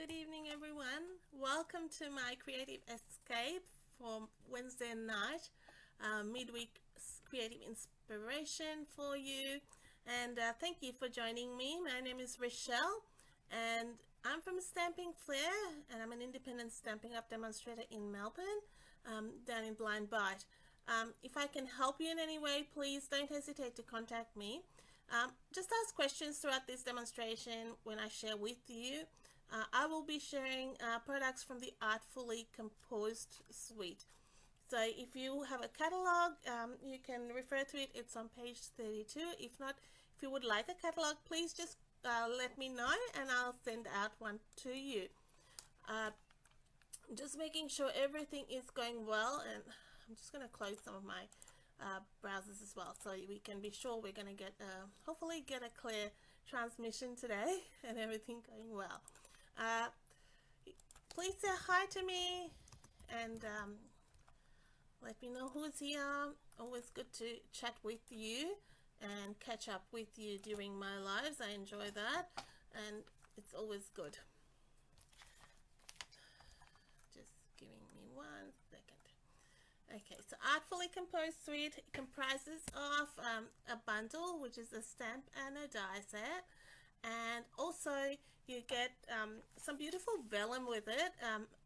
Good evening, everyone. Welcome to my creative escape for Wednesday night, midweek creative inspiration for you. And thank you for joining me. My name is Rochelle, and I'm from Stamping Flair, and I'm an independent Stampin' Up! Demonstrator in Melbourne, down in Blind Bite. If I can help you in any way, please don't hesitate to contact me. Just ask questions throughout this demonstration when I share with you. I will be sharing products from the Artfully Composed suite. So if you have a catalog, you can refer to it. It's on page 32. If not, if you would like a catalog, please just let me know and I'll send out one to you. Just making sure everything is going well, and I'm just going to close some of my browsers as well, so we can be sure we're going to get hopefully get a clear transmission today and everything going well. Please say hi to me and let me know who's here. Always good to chat with you and catch up with you during my lives. I enjoy that, and it's always good. Just giving me 1 second. Okay, so Artfully Composed Suite comprises of a bundle, which is a stamp and a die set, and also you get some beautiful vellum with it,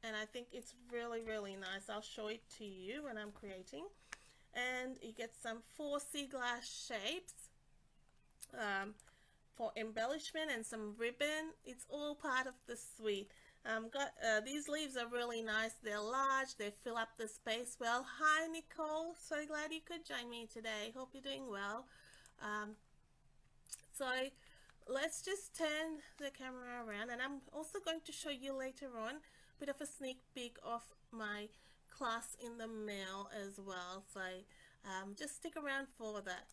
and I think it's really nice. I'll show it to you when I'm creating. And you get some 4 sea glass shapes for embellishment and some ribbon. It's all part of the suite. These leaves are really nice. They're large. They fill up the space well. Hi, Nicole. So glad you could join me today. Hope you're doing well. So let's just turn the camera around, and I'm also going to show you later on a bit of a sneak peek of my class in the mail as well. So just stick around for that.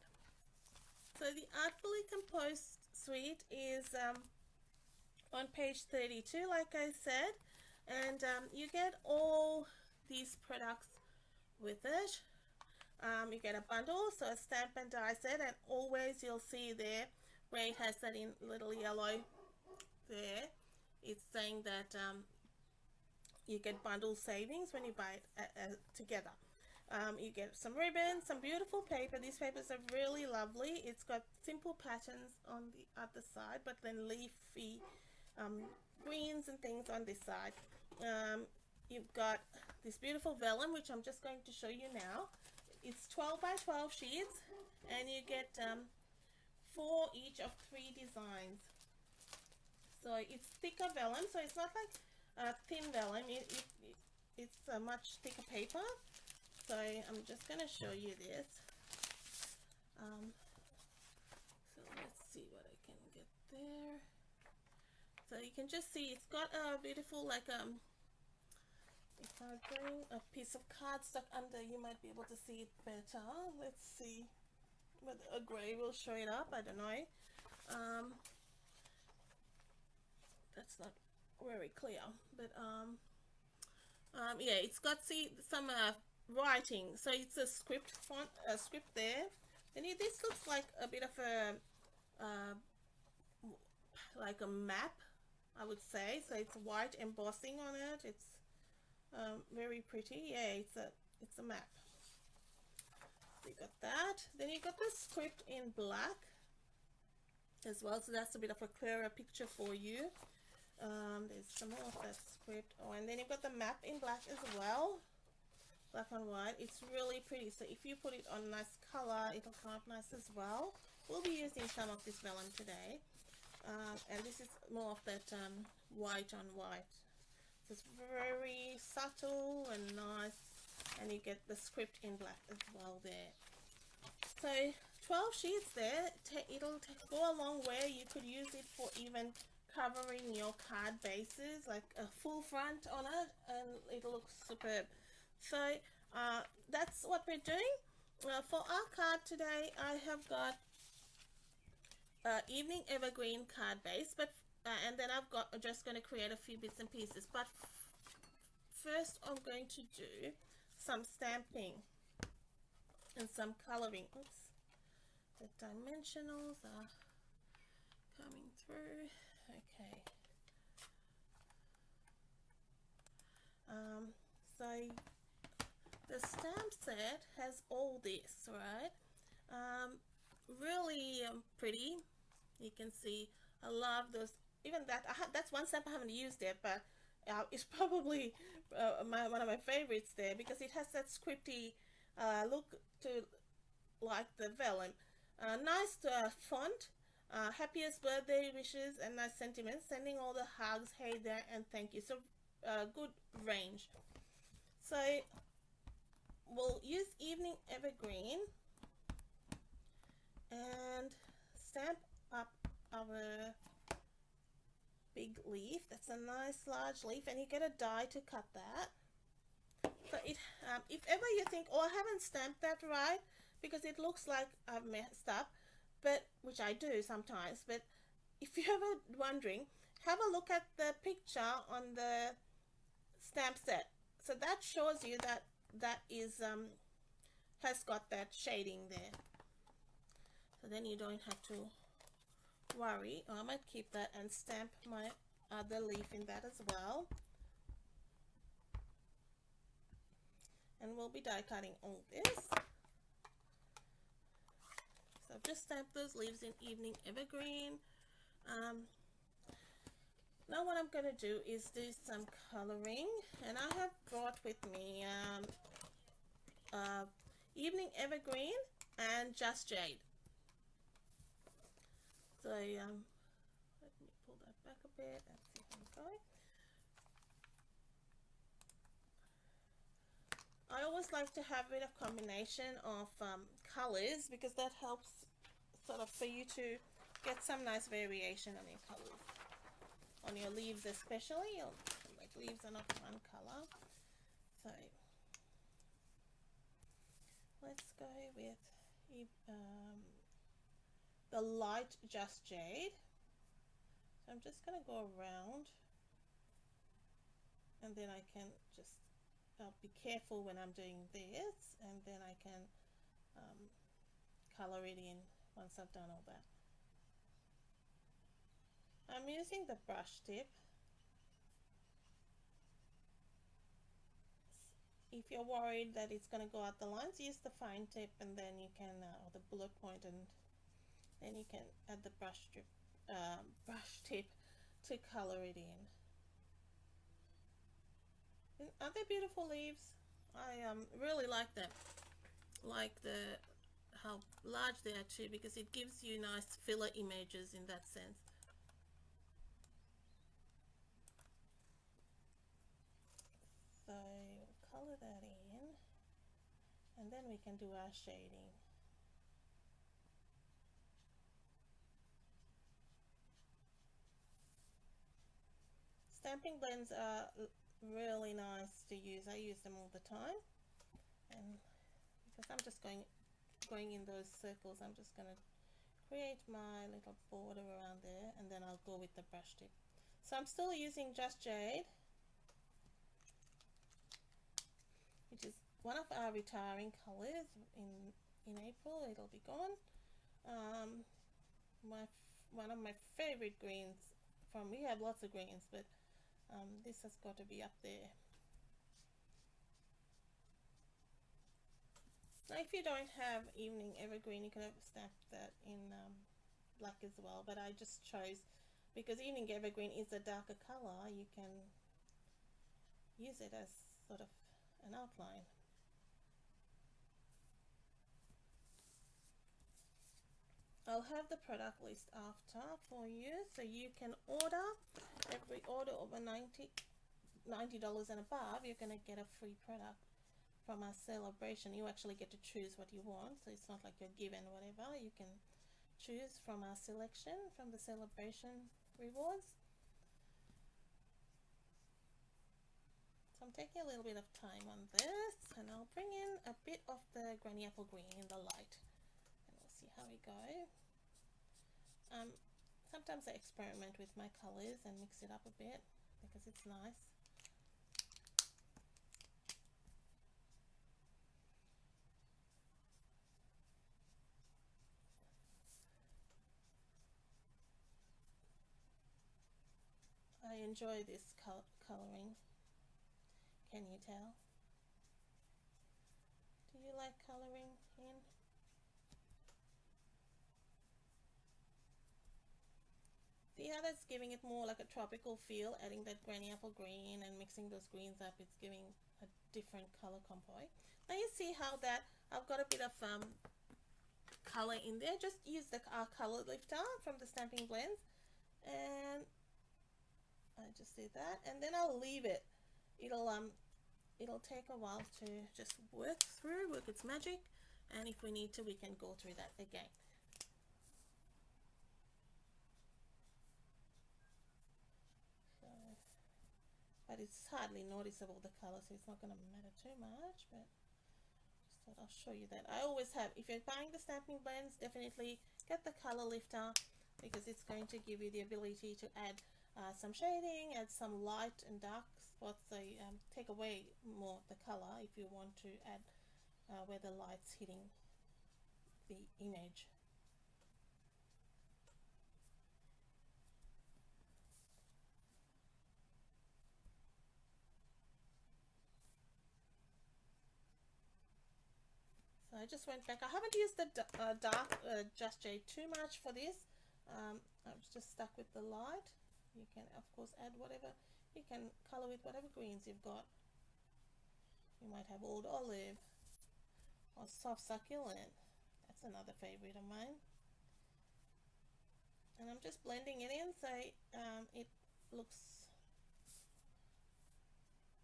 So the Artfully Composed suite is on page 32, like I said, and you get all these products with it. You get a bundle, so a stamp and die set, and always you'll see there where it has that in little yellow there, it's saying that you get bundle savings when you buy it together. You get some ribbon, some beautiful paper. These papers are really lovely. It's got simple patterns on the other side, but then leafy greens and things on this side. You've got this beautiful vellum, which I'm just going to show you now. It's 12 by 12 sheets, and you get 4 each of 3 designs. So it's thicker vellum, so it's not like thin vellum. It's a much thicker paper. So I'm just going to show you this. So let's see what I can get there. So you can just see it's got a beautiful, like if I bring a piece of cardstock under, you might be able to see it better. Let's see whether a grey will show it up. I don't know. That's not very clear, but yeah, it's got some writing. So it's a script font, a script there. Then this looks like a bit of a like a map, I would say. So it's white embossing on it. It's very pretty. Yeah, it's a map. So you got that. Then you got the script in black as well, so that's a bit of a clearer picture for you. There's some more of that script. Oh, and then you've got the map in black as well, black and white. It's really pretty, so if you put it on nice color, it'll come up nice as well. We'll be using some of this vellum today, and this is more of that white on white. So it's very subtle and nice, and you get the script in black as well there. So 12 sheets there. It'll go a long way. You could use it for even covering your card bases, like a full front on it, and it'll look superb. So that's what we're doing. For our card today, I have got evening evergreen card base, but and then I'm just going to create a few bits and pieces. But first, I'm going to do some stamping and some coloring. Oops, the dimensionals are coming through. Okay. stamp set has all this, right? Really pretty. You can see I love those. Even that, that's one stamp I haven't used yet, but it's probably one of my favorites there because it has that scripty look to like the vellum. Nice font, happiest birthday wishes and nice sentiments. Sending all the hugs, hey there, and thank you. So good range. So we'll use Evening Evergreen and stamp up our big leaf. That's a nice large leaf, and you get a die to cut that. So it, if ever you think, oh, I haven't stamped that right because it looks like I've messed up, but which I do sometimes. But if you're ever wondering, have a look at the picture on the stamp set. So that shows you that that is has got that shading there. So then you don't have to worry. I might keep that and stamp my other leaf in that as well. And we'll be die cutting all this. So I've just stamped those leaves in Evening Evergreen. Now what I'm going to do is do some coloring, and I have brought with me Evening Evergreen and Just Jade. So let me pull that back a bit and see how I'm going. I always like to have a bit of combination of colors because that helps sort of for you to get some nice variation on your colors. On your leaves especially, like leaves are not one color. So let's go with the light Just Jade. So I'm just going to go around, and then I can just be careful when I'm doing this, and then I can color it in once I've done all that. I'm using the brush tip. If you're worried that it's going to go out the lines, use the fine tip, and then you can, or the bullet point, and then you can add the brush tip to color it in. And aren't they beautiful leaves? I really like them. Like how large they are too, because it gives you nice filler images in that sense. So we'll color that in, and then we can do our shading. Stamping blends are really nice to use. I use them all the time, and because I'm just going in those circles, I'm just going to create my little border around there, and then I'll go with the brush tip. So I'm still using Just Jade, which is one of our retiring colors. In April it'll be gone. One of my favorite greens we have lots of greens, but this has got to be up there. Now if you don't have Evening Evergreen, you could have stamped that in black as well, but I just chose, because Evening Evergreen is a darker color, you can use it as sort of an outline. I'll have the product list after for you, so you can order. Every order over $90 and above, you're going to get a free product from our Sale-A-Bration. You actually get to choose what you want, so it's not like you're given whatever. You can choose from our selection from the Sale-A-Bration rewards. So I'm taking a little bit of time on this, and I'll bring in a bit of the Granny Apple Green in the light, and we'll see how we go. Sometimes I experiment with my colors and mix it up a bit because it's nice. I enjoy this coloring. Can you tell? Do you like coloring in? See how that's giving it more like a tropical feel, adding that granny apple green and mixing those greens up. It's giving a different color compo. Now you see how that I've got a bit of color in there. Just use the color lifter from the Stamping Blends, and I just did that, and then I'll leave it. It'll take a while to just work its magic, and if we need to, we can go through that again. So, but it's hardly noticeable, the color, so it's not going to matter too much, but just thought I'll show you that. I always have, if you're buying the Stamping Blends, definitely get the color lifter, because it's going to give you the ability to add some shading, add some light and dark spots, so take away more the color if you want to add where the light's hitting the image. So I just went back. I haven't used the dark Just Jade too much for this. I'm just stuck with the light. You can of course add whatever, you can color with whatever greens you've got. You might have old olive or soft succulent. That's another favorite of mine. And I'm just blending it in so it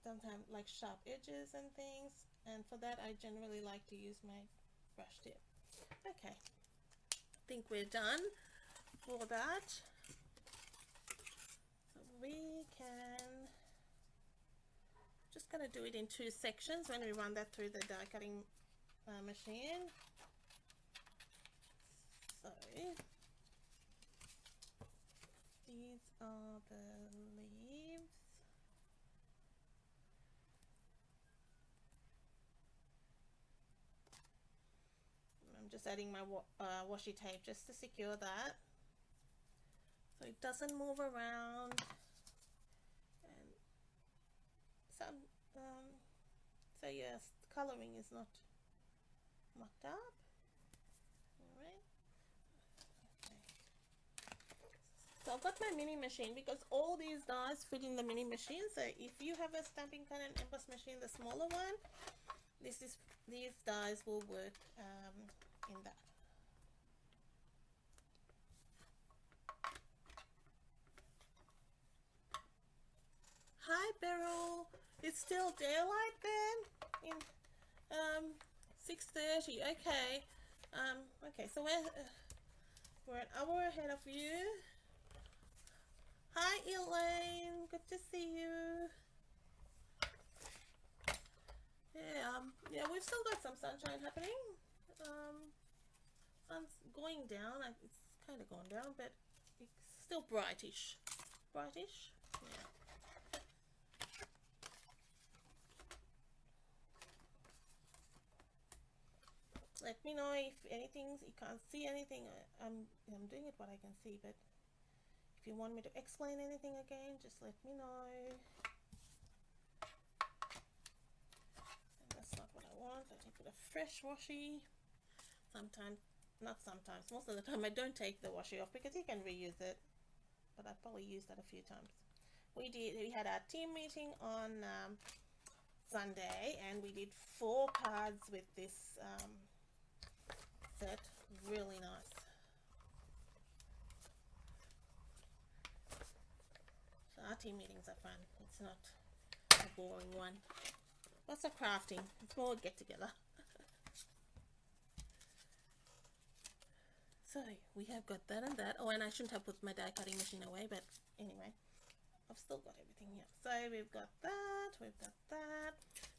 doesn't have like sharp edges and things, and for that I generally like to use my brush tip. Okay, I think we're done for that. So we can just going to do it in 2 sections when we run that through the die cutting machine. So these are the leaves. I'm just adding my washi tape just to secure that so it doesn't move around, and some so yes, coloring is not mucked up. Alright, okay. So I've got my mini machine because all these dies fit in the mini machine. So if you have a stamping pen and emboss machine, the smaller one, these dies will work in that. Hi Beryl, it's still daylight then in 6:30. Okay, okay, so we're an hour ahead of you. Hi Elaine, good to see you. Yeah, we've still got some sunshine happening. Sun's going down. It's kind of gone down, but it's still brightish. Brightish? Yeah. Let me know if anything, you can't see anything. I'm doing it what I can see, but if you want me to explain anything again, just let me know. And that's not what I want. I take a fresh washi. Sometimes, not sometimes, most of the time I don't take the washi off because you can reuse it, but I've probably used that a few times. We had our team meeting on Sunday, and we did 4 cards with this set. Really nice. So our team meetings are fun. It's not a boring one. Lots of crafting. It's more get together. So we have got that and that. Oh, and I shouldn't have put my die cutting machine away, but anyway, I've still got everything here. So we've got that, we've got that.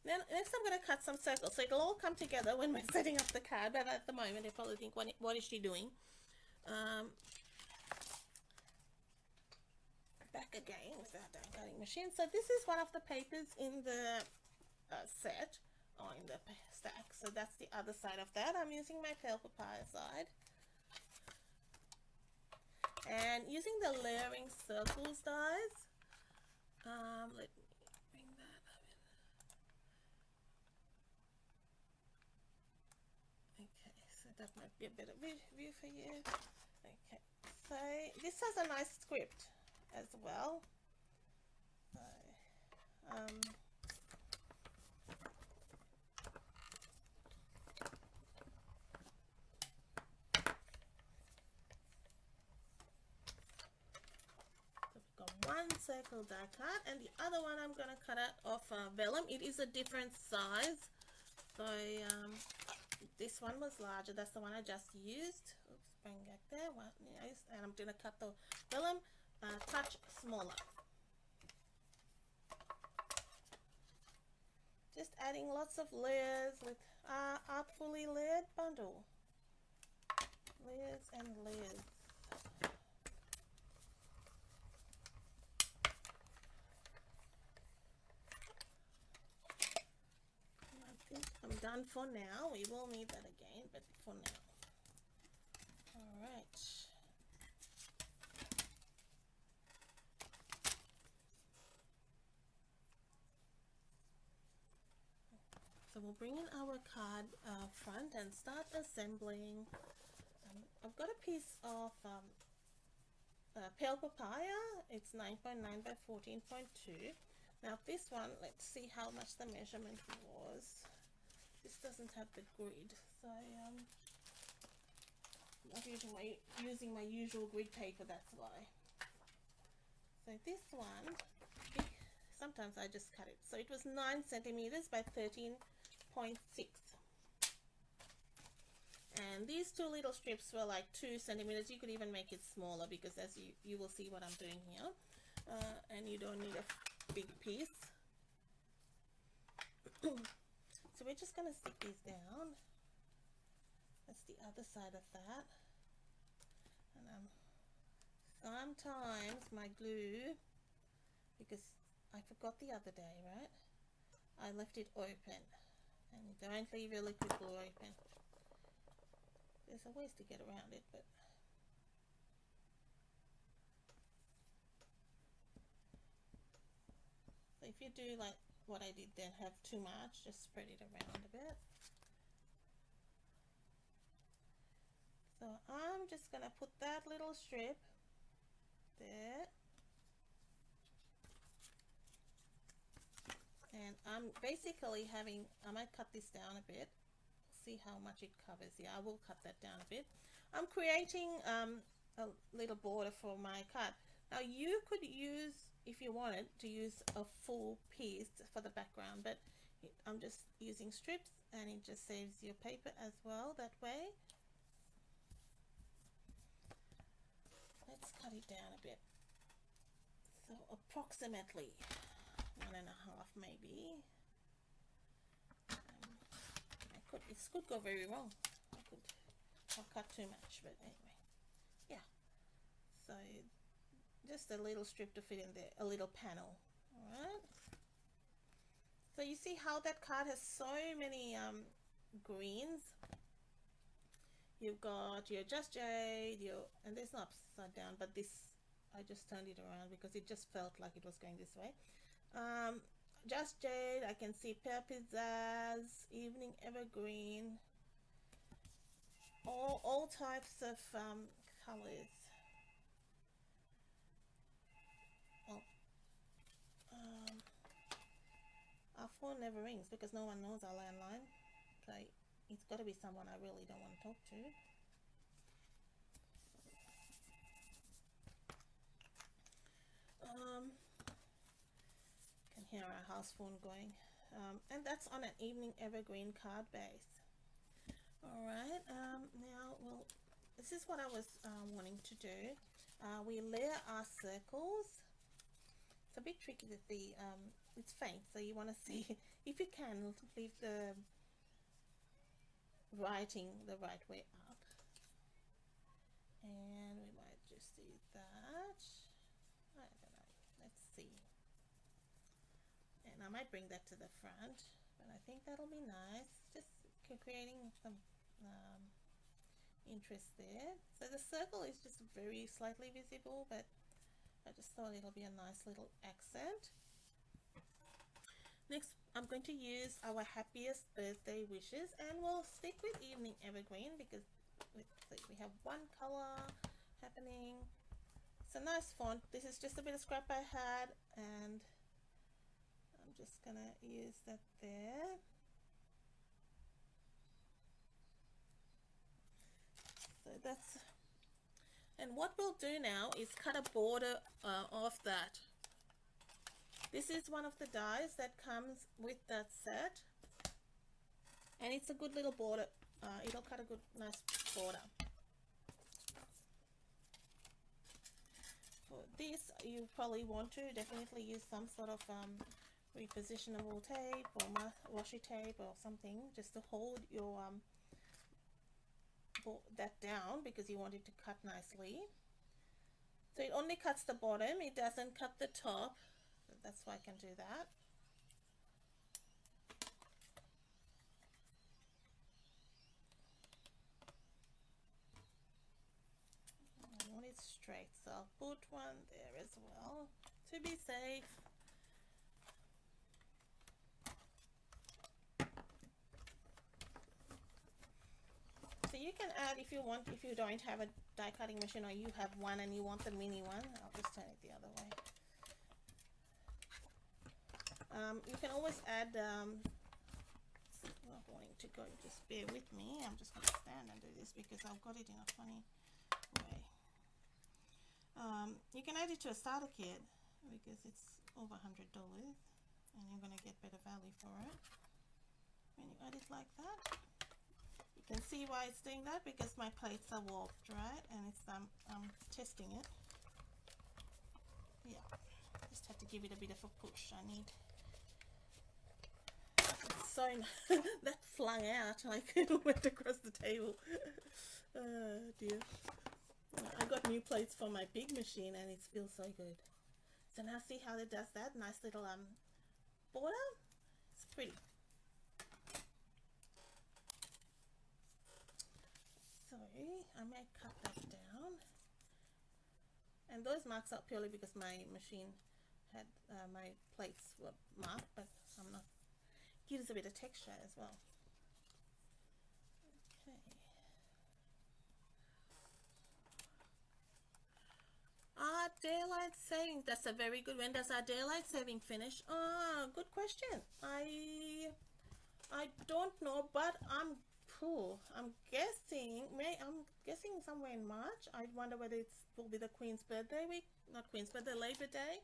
Then next I'm going to cut some circles. So it'll all come together when we're setting up the card, but at the moment they probably think, what is she doing? Back again with our die cutting machine. So this is one of the papers in the set, or in the stack. So that's the other side of that. I'm using my pale papaya side. And using the layering circles dies, let me bring that up. That might be a better view for you. Okay, so this has a nice script as well. So, we've got one circle die cut, and the other one I'm going to cut out of vellum. It is a different size. So this one was larger. That's the one I just used. Oops, bring back there. One, yes, and I'm going to cut the vellum a touch smaller. Just adding lots of layers with Artfully layered bundle. Layers and layers. I think I'm done for now. We will need that again, but for now. Alright. So we'll bring in our card front and start assembling. I've got a piece of pale papaya. It's 9.9 by 14.2. Now this one, let's see how much the measurement was. This doesn't have the grid, so I'm not using my usual grid paper, that's why. So this one, sometimes I just cut it. So it was 9 centimeters by 13.6. And these two little strips were like 2 centimeters. You could even make it smaller because as you will see what I'm doing here. And you don't need a big piece. So we're just going to stick these down. That's the other side of that. And sometimes my glue, because I forgot the other day, right? I left it open. And you don't leave your liquid glue open. There's a ways to get around it, but so if you do like what I did then, have too much, just spread it around a bit. So I'm just gonna put that little strip there, and I'm basically having, I might cut this down a bit, see how much it covers. Yeah, I will cut that down a bit. I'm creating a little border for my card. Now you could use, if you wanted to use a full piece for the background, but I'm just using strips and it just saves your paper as well that way. Let's cut it down a bit. So approximately 1.5 maybe. This could go very wrong. I'll cut too much, but anyway, yeah. So just a little strip to fit in there, a little panel. All right. So you see how that card has so many greens. You've got your Just Jade, and there's no upside down, but this, I just turned it around because it just felt like it was going this way. Just Jade, I can see Pear Pizzazz, Evening Evergreen, all types of colors. Our phone never rings because no one knows our landline. So it's got to be someone I really don't want to talk to. Can hear our house phone going. And that's on an Evening Evergreen card base. Alright, now, well, this is what I was wanting to do. We layer our circles. It's a bit tricky with the, it's faint, so you want to see, if you can, leave the writing the right way up. And we might just do that. I don't know, let's see. And I might bring that to the front, but I think that'll be nice. Just creating some interest there. So the circle is just very slightly visible, but I just thought it'll be a nice little accent. Next, I'm going to use our happiest birthday wishes, and we'll stick with evening evergreen because we have one color happening. It's a nice font. This is just a bit of scrap I had, and I'm just gonna use that there. So that's, and what we'll do now is cut a border of that. This is one of the dies that comes with that set, and it's a good little border. It'll cut a good nice border. For this, you probably want to definitely use some sort of repositionable tape or washi tape or something just to hold your that down, because you want it to cut nicely. So it only cuts the bottom, it doesn't cut the top. That's why I can do that. I want it straight, so I'll put one there as well to be safe. So you can add if you want, if you don't have a die cutting machine or you have one and you want the mini one. I'll just turn it the other way. You can always add, not wanting to go, just bear with me. I'm just going to stand and do this because I've got it in a funny way. You can add it to a starter kit because it's over $100 and you're going to get better value for it when you add it like that. You can see why it's doing that, because my plates are warped, right? And it's I'm testing it. Yeah, just have to give it a bit of a push. I need so that flung out like it went across the table. Oh dear. I got new plates for my big machine and it feels so good. So now see how it does that nice little border. It's pretty. So I may cut that down, and those marks are purely because my machine had my plates were marked, but I'm not, gives a bit of texture as well. Okay. Daylight saving, that's a very good. When does our daylight saving finish? Good question. I don't know, but I'm guessing somewhere in March. I wonder whether it will be the Queen's birthday week, not Queen's birthday, Labor Day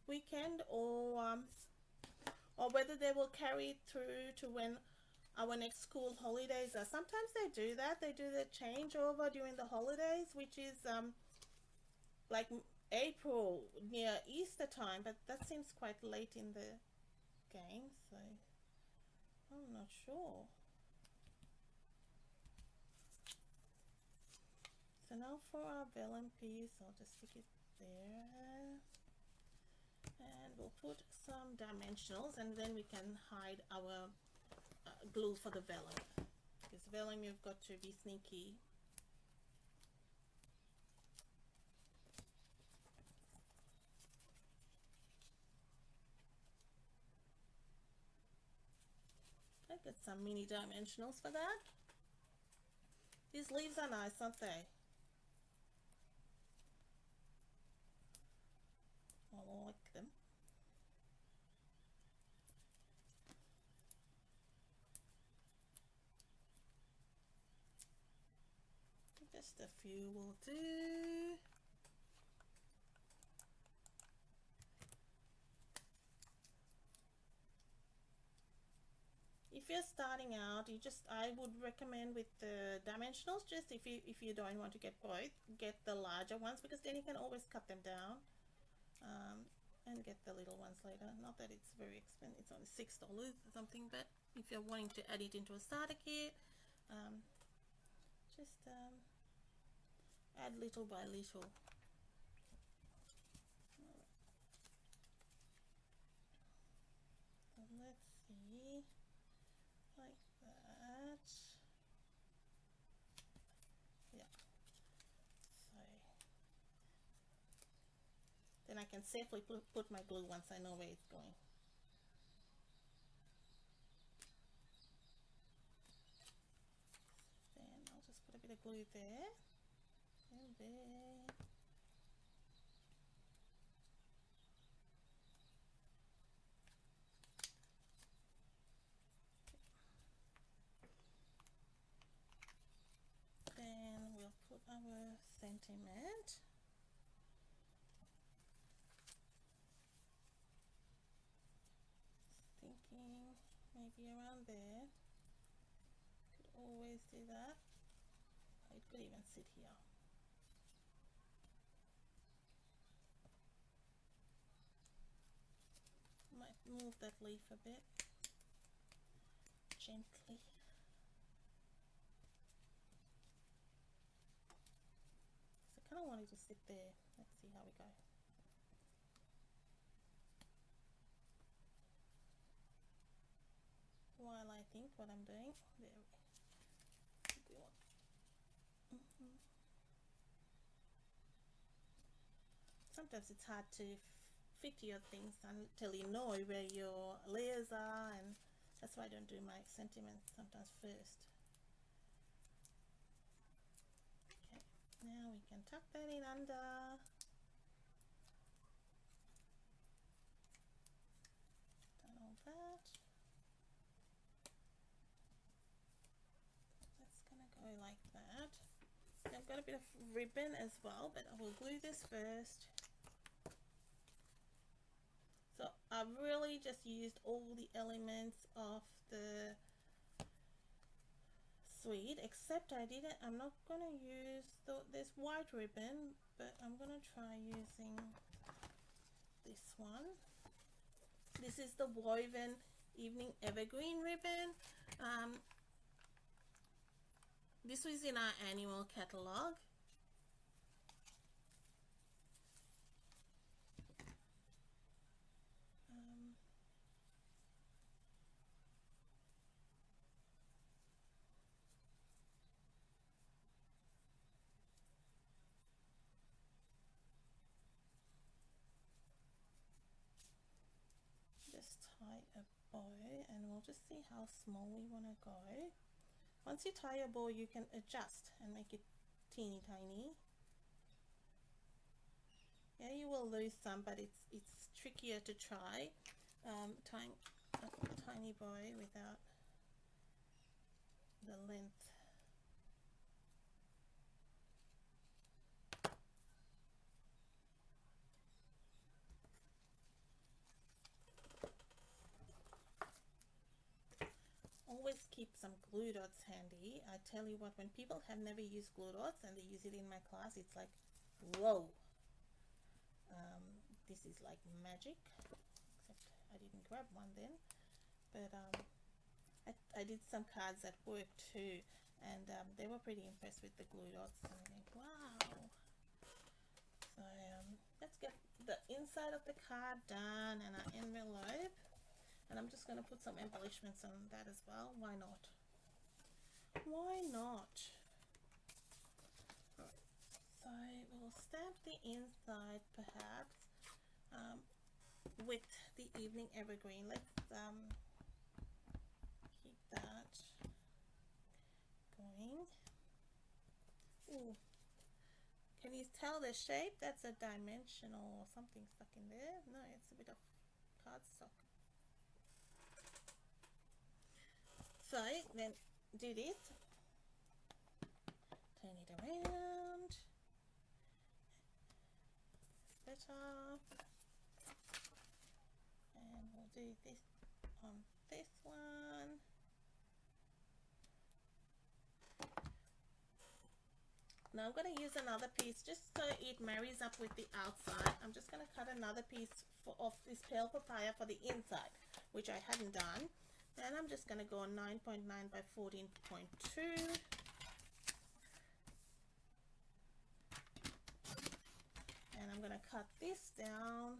weekend, or whether they will carry it through to when our next school holidays are. Sometimes they do that. They do the changeover during the holidays, which is like April near Easter time, but that seems quite late in the game, so I'm not sure. So now for our vellum piece, I'll just stick it there, and we'll put some dimensionals, and then we can hide our glue for the vellum, because vellum you've got to be sneaky. I got some mini dimensionals for that. These leaves are nice, aren't they? I like them. Just a few will do. If you're starting out, I would recommend with the dimensionals, just if you don't want to get both, get the larger ones, because then you can always cut them down and get the little ones later. Not that it's very expensive, it's only $6 or something, but if you're wanting to add it into a starter kit, just add little by little. So let's see, like that. Yeah. So then I can safely put my glue once I know where it's going. glue there and there. Then we'll put our sentiment. Thinking maybe around there. Could always do that. It could even sit here. Might move that leaf a bit gently. So I kind of want it to sit there. Let's see how we go. While I think what I'm doing, there we go. Sometimes it's hard to fit your things until you know where your layers are, and that's why I don't do my sentiments sometimes first. Okay, now we can tuck that in under. Done all that. That's gonna go like that. I've got a bit of ribbon as well, but I will glue this first. So I've really just used all the elements of the suite, except I'm not going to use this white ribbon, but I'm going to try using this one. This is the woven evening evergreen ribbon. This was in our annual catalog. Just tie a bow, and we'll just see how small we want to go. Once you tie a bow, you can adjust and make it teeny tiny. Yeah, you will lose some, but it's trickier to try tying a tiny bow without the length. Always keep some glue dots handy. I tell you what, when people have never used glue dots and they use it in my class, it's like, whoa. This is like magic, except I didn't grab one then. But I did some cards at work too, and they were pretty impressed with the glue dots. And they think, wow. So let's get the inside of the card done and our envelope. And I'm just going to put some embellishments on that as well. Why not? Why not? So we'll stamp the inside perhaps with the evening evergreen. Let's keep that going. Ooh. Can you tell the shape? That's a dimensional or something stuck in there. No, it's a bit of cardstock. So then do this, turn it around, better, and we'll do this on this one. Now I'm going to use another piece just so it marries up with the outside. I'm just going to cut another piece of this pale papaya for the inside, which I hadn't done. And I'm just going to go on 9.9 by 14.2. And I'm going to cut this down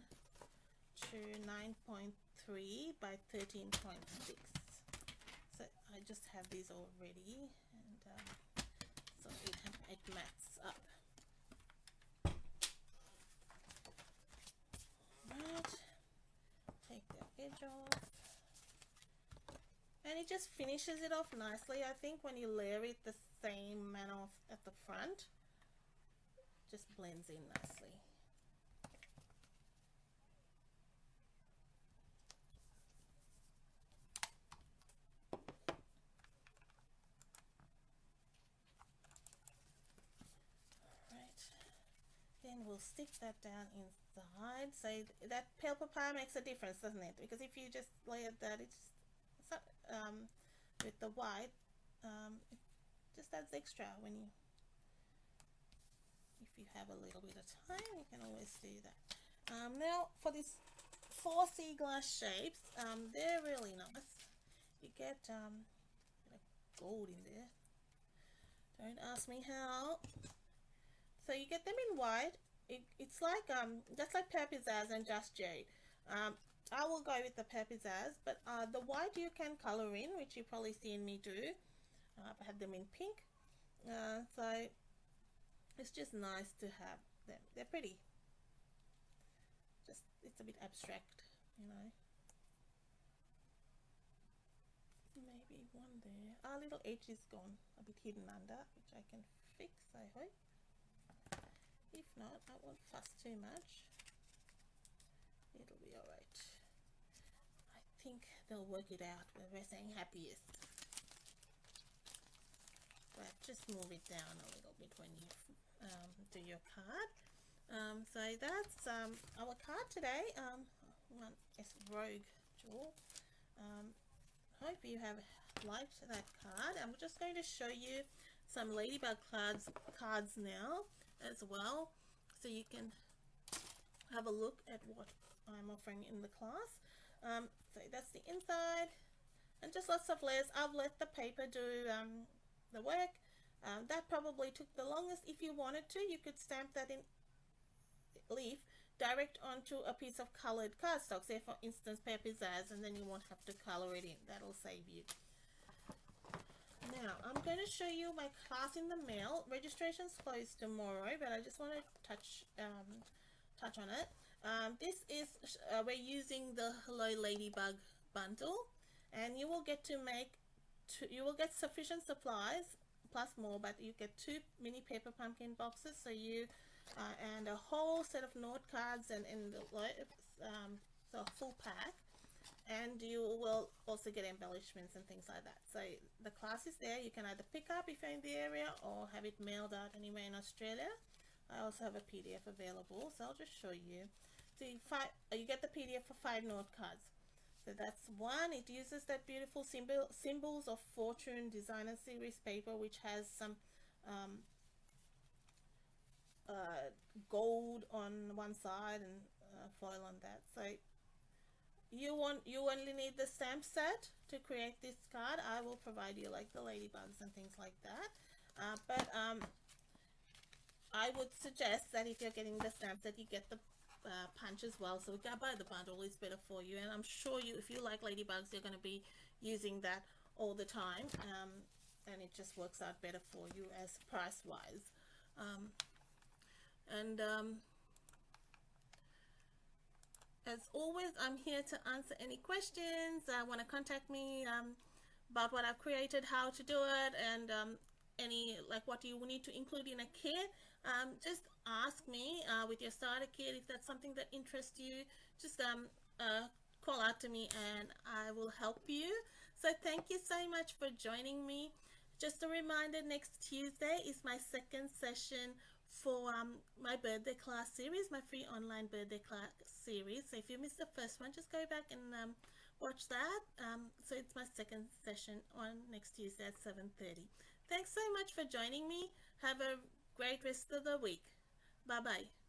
to 9.3 by 13.6. So I just have these already, and so it mats up. Right, take the edge off. And it just finishes it off nicely. I think when you layer it, the same manner at the front. Just blends in nicely. Then we'll stick that down inside. So that paper pie makes a difference, doesn't it? Because if you just layer that, it's not, with the white, it just adds extra when you, if you have a little bit of time, you can always do that. Now for these 4 sea glass shapes, they're really nice. You get gold in there. Don't ask me how. So you get them in white. It's like just like Pizzazz and Just Jade. I will go with the Pizzazz, but the white you can color in, which you probably seen me do. I had them in pink, so it's just nice to have them. They're pretty. Just it's a bit abstract, you know. Maybe one there. Our little edge is gone, a bit hidden under, which I can fix, I hope. If not, I won't fuss too much. It'll be alright. I think they'll work it out when we're saying happiest. But just move it down a little bit when you do your card. So that's our card today. It's Rogue Jewel. Hope you have liked that card. I'm just going to show you some ladybug cards now as well, so you can have a look at what I'm offering in the class. So that's the inside, and just lots of layers. I've let the paper do the work. That probably took the longest. If you wanted to, you could stamp that in leaf direct onto a piece of colored cardstock, say for instance Pizzazz, and then you won't have to color it in. That'll save you. Now I'm going to show you my class in the mail. Registration's closed tomorrow, but I just want to touch on it. This is we're using the Hello Ladybug bundle, and you will get to make you will get sufficient supplies plus more, but you get 2 mini paper pumpkin boxes, so you and a whole set of note cards and so a full pack. And you will also get embellishments and things like that. So the class is there. You can either pick up if you're in the area or have it mailed out anywhere in Australia. I also have a PDF available, so I'll just show you. So you get the PDF for 5 note cards. So that's one. It uses that beautiful symbols of fortune designer series paper, which has some gold on one side and foil on that. So you only need the stamp set to create this card. I will provide you like the ladybugs and things like that, but I would suggest that if you're getting the stamp set, you get the punch as well. So buy the bundle, is better for you, and I'm sure if you like ladybugs, you're going to be using that all the time, and it just works out better for you as price wise. As always, I'm here to answer any questions. Want to contact me about what I've created, how to do it, and any like what you need to include in a kit. Just ask me with your starter kit if that's something that interests you. Just call out to me and I will help you. So thank you so much for joining me. Just a reminder, next Tuesday is my 2nd session for my birthday class series, my free online birthday class series. So if you missed the first one, just go back and watch that. So it's my 2nd session on next Tuesday at 7:30. Thanks so much for joining me. Have a great rest of the week. Bye bye.